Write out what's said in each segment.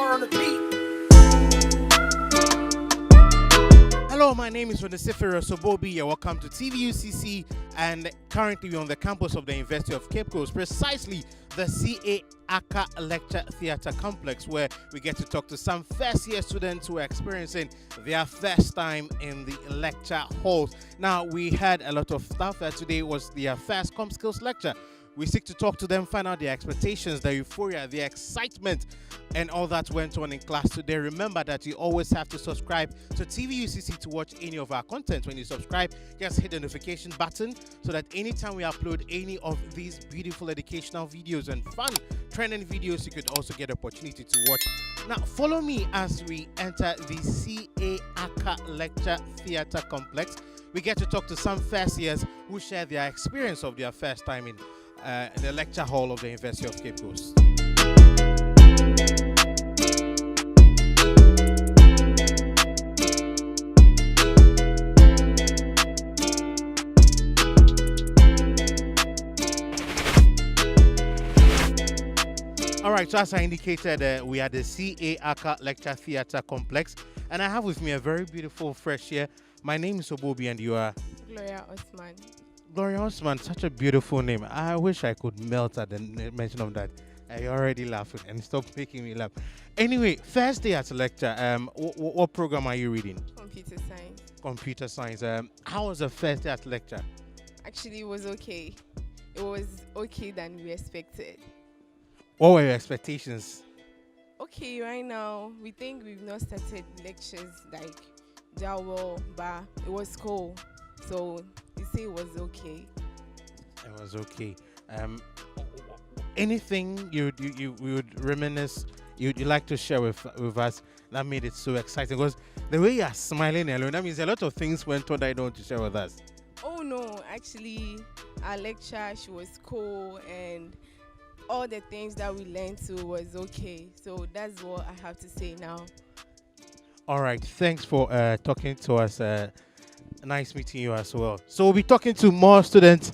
on the beat. Hello, my name is uccsrc. You're welcome to UCC, and currently we're on the campus of the University of Cape Coast, precisely the CA Accra Lecture Theatre Complex, where we get to talk to some first-year students who are experiencing their first time in the lecture halls. Now, we had a lot of stuff. Today was their first Com Skills lecture. We seek to talk to them, find out their expectations, the euphoria, the excitement, and all that went on in class today. Remember that you always have to subscribe to UCC to watch any of our content. When you subscribe, just hit the notification button so that anytime we upload any of these beautiful educational videos and fun trending videos, you could also get opportunity to watch. Now, follow me as we enter the CA Accra Lecture Theatre Complex. We get to talk to some first years who share their experience of their first time in the lecture hall of the University of Cape Coast. All right, so as I indicated, we are the CA Accra Lecture Theatre Complex, and I have with me a very beautiful fresh year. My name is Obobi, and you are? Gloria Osman. Gloria Osman, such a beautiful name. I wish I could melt at the mention of that. You're already laughing, and stop making me laugh. Anyway, first day at lecture, what program are you reading? Computer science. Computer science. How was the first day at lecture? Actually, it was okay. It was okay than we expected. What were your expectations? Okay, right now, we think we've not started lectures like that well, but it was cool. So, you say it was okay. It was okay. Anything you would reminisce, you'd like to share with us that made it so exciting? Because the way you are smiling alone, that means a lot of things went on that you don't want to share with us. Oh no, actually, our lecture, she was cool, and all the things that we learned too was okay. So that's what I have to say now. All right, thanks for talking to us. Nice meeting you as well. So we'll be talking to more students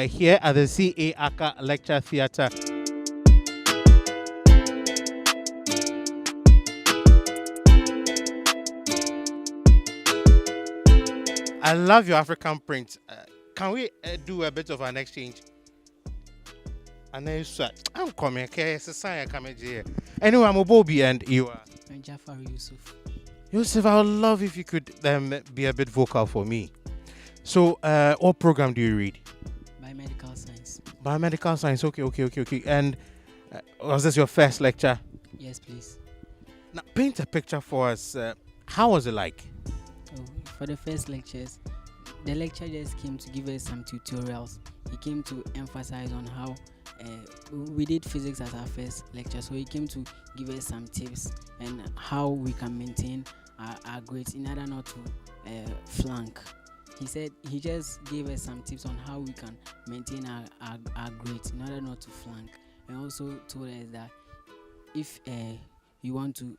here at the CA Accra Lecture Theatre. I love your African print. Can we do a bit of an exchange? And then I'm coming, okay? It's a sign I'm coming here. Anyway, I'm Obobi, and you are? I'm Jafar Yusuf. Yusuf, I would love if you could be a bit vocal for me. So, what program do you read? Biomedical science. Biomedical science, okay. And was this your first lecture? Yes, please. Now, paint a picture for us. How was it like? Oh, for the first lectures, the lecturer just came to give us some tutorials. He came to emphasize on how we did physics as our first lecture, so he came to give us some tips and how we can maintain our grades in order not to flunk. He said he just gave us some tips on how we can maintain our grades in order not to flunk, and also told us that if you want to,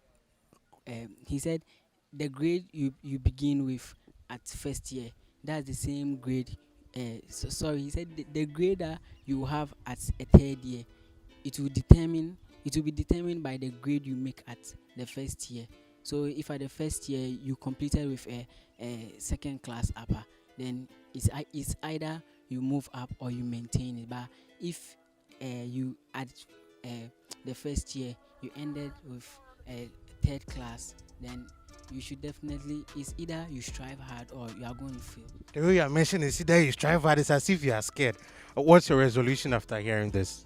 he said the grade you begin with at first year, that's the same grade. He said the grade that you have at a third year, it will be determined by the grade you make at the first year. So if at the first year you completed with a second class upper, then it's either you move up or you maintain it. But if you at the first year you ended with a third class, then you should definitely, it's either you strive hard or you are going to fail. The way you are mentioning is either you strive hard, it's as if you are scared. What's your resolution after hearing this?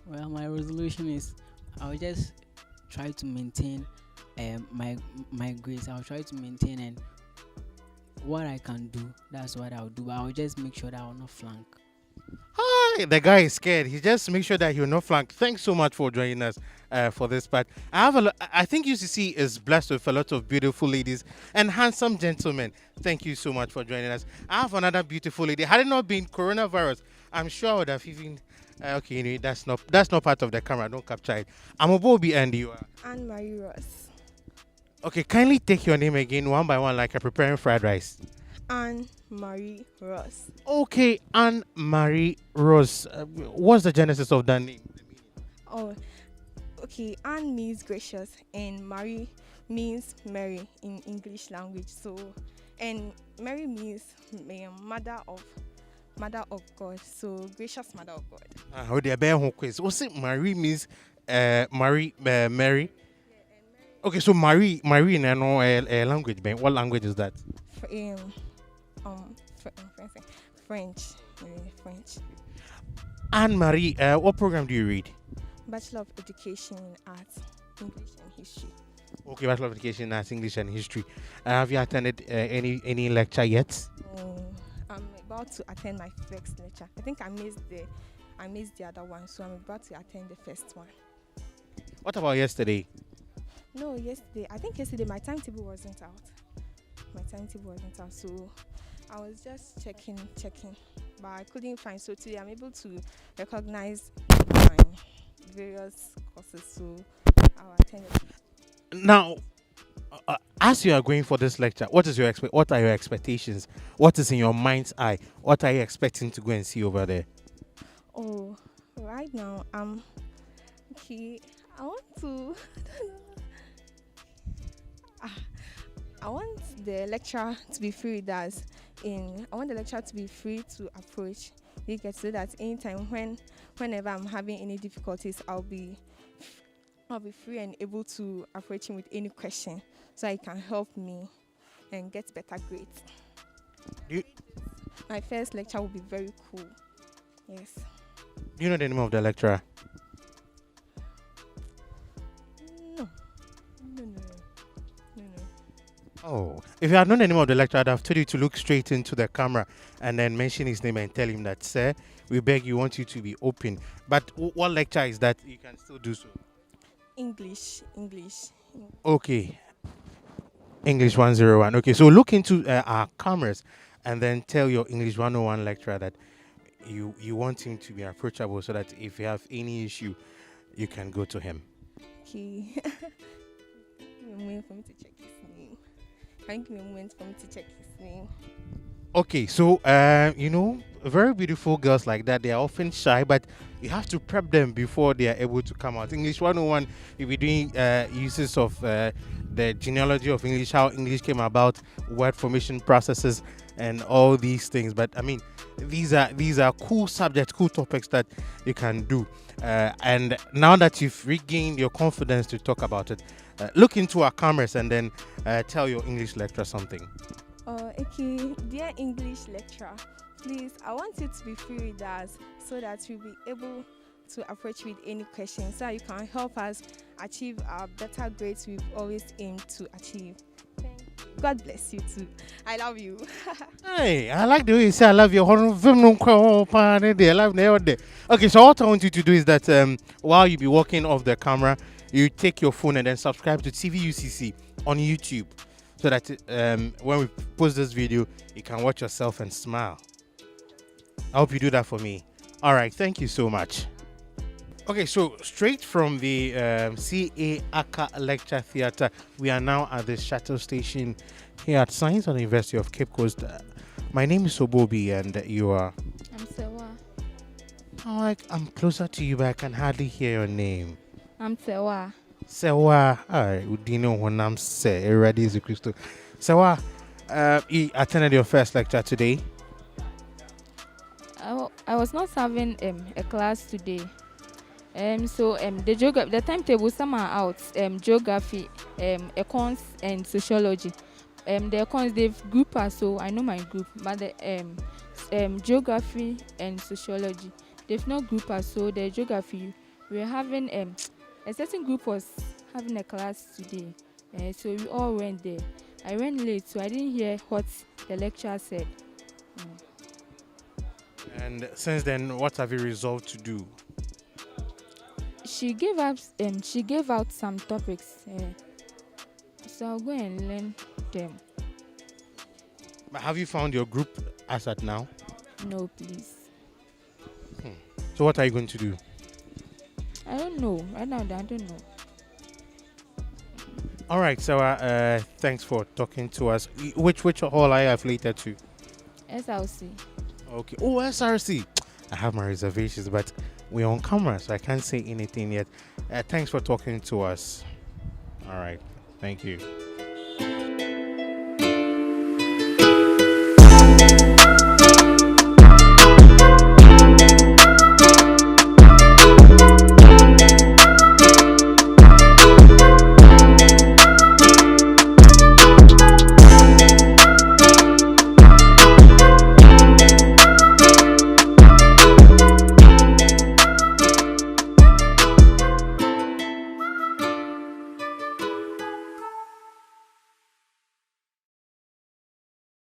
Well, my resolution is I'll just try to maintain my grades. I'll try to maintain, and what I can do, that's what I'll do. But I'll just make sure that I'll not flunk. Hi, the guy is scared. He just make sure that he'll not flunk. Thanks so much for joining us for this part. I think UCC is blessed with a lot of beautiful ladies and handsome gentlemen. Thank you so much for joining us. I have another beautiful lady. Had it not been coronavirus, I'm sure I would have even. Okay, anyway, that's not part of the camera. Don't capture it. I'm Obobi, and you are? Anne-Marie Ross. Okay, kindly take your name again one by one, like you're preparing fried rice. Anne-Marie Ross. Okay, Anne-Marie Ross. What's the genesis of that name? Oh, Okay, Anne means gracious and Marie means Mary in English language. So, and Mary means mother of God. So, gracious mother of God. How the bear home quiz? What's it? Marie means Mary. Okay, so Marie in no language. Ben, what language is that? French. French. Anne Marie, what program do you read? Bachelor of Education in Arts, English and History. Okay, Bachelor of Education in Arts, English and History. Have you attended any lecture yet? I'm about to attend my first lecture. I think I missed the other one, so I'm about to attend the first one. What about yesterday? No, I think yesterday my timetable wasn't out. So I was just checking, but I couldn't find. So today I'm able to recognize my various courses, so I'll attend it. Now, as you are going for this lecture, what are your expectations? What is in your mind's eye? What are you expecting to go and see over there? Oh, right now, okay. I want the lecturer to be free with us. I want the lecturer to be free to approach. You get so that anytime whenever I'm having any difficulties, I'll be free and able to approach him with any question, so he can help me and get better grades. My first lecture will be very cool. Yes. Do you know the name of the lecturer? No. Oh, if you had known the name of the lecturer, I'd have told you to look straight into the camera and then mention his name and tell him that, sir, we beg you, want you to be open. But what lecture is that? You can still do so. English. Okay. English 101. Okay, so look into our cameras and then tell your English 101 lecturer that you want him to be approachable, so that if you have any issue, you can go to him. Okay. I'm waiting for me to check his name. Can you give me a moment for me to check his name? Okay, so very beautiful girls like that, they are often shy, but you have to prep them before they are able to come out. English 101, you'll be doing uses of the genealogy of English, how English came about, word formation processes, and all these things. But I mean, these are cool subjects, cool topics that you can do. And now that you've regained your confidence to talk about it, look into our cameras and then tell your English lecturer something. Okay, dear English lecturer, please, I want you to be free with us so that we'll be able to approach you with any questions, so you can help us achieve our better grades we've always aimed to achieve. Thank you. God bless you too. I love you. Hey, I like the way you say I love you. Okay, so what I want you to do is that while you be walking off the camera, you take your phone and then subscribe to TV UCC on YouTube, so that when we post this video, you can watch yourself and smile. I hope you do that for me. All right, thank you so much. Okay, so straight from the Accra Lecture Theatre, we are now at the shuttle station here at Science on the University of Cape Coast. My name is Sobobi, and you are? I'm Sewa. Oh, I'm closer to you, but I can hardly hear your name. I'm Sewa. Sewa, do you know when I'm say ready is a crystal? Sewa, you attended your first lecture today. I was not having a class today. The timetable some are out. Geography, econs and sociology. The econs they've grouped us, so I know my group. But the geography and sociology they've not grouped us. So the geography we're having a certain group was having a class today. So we all went there. I went late, so I didn't hear what the lecturer said. And since then, what have you resolved to do? She gave out some topics, so I'll go and learn them. But have you found your group as at now? No, please. So what are you going to do? I don't know. Right now, I don't know. All right, Sarah, thanks for talking to us. Which hall are you affiliated to? SRC. Okay. Oh, SRC. I have my reservations, but we're on camera, so I can't say anything yet. Thanks for talking to us. All right. Thank you.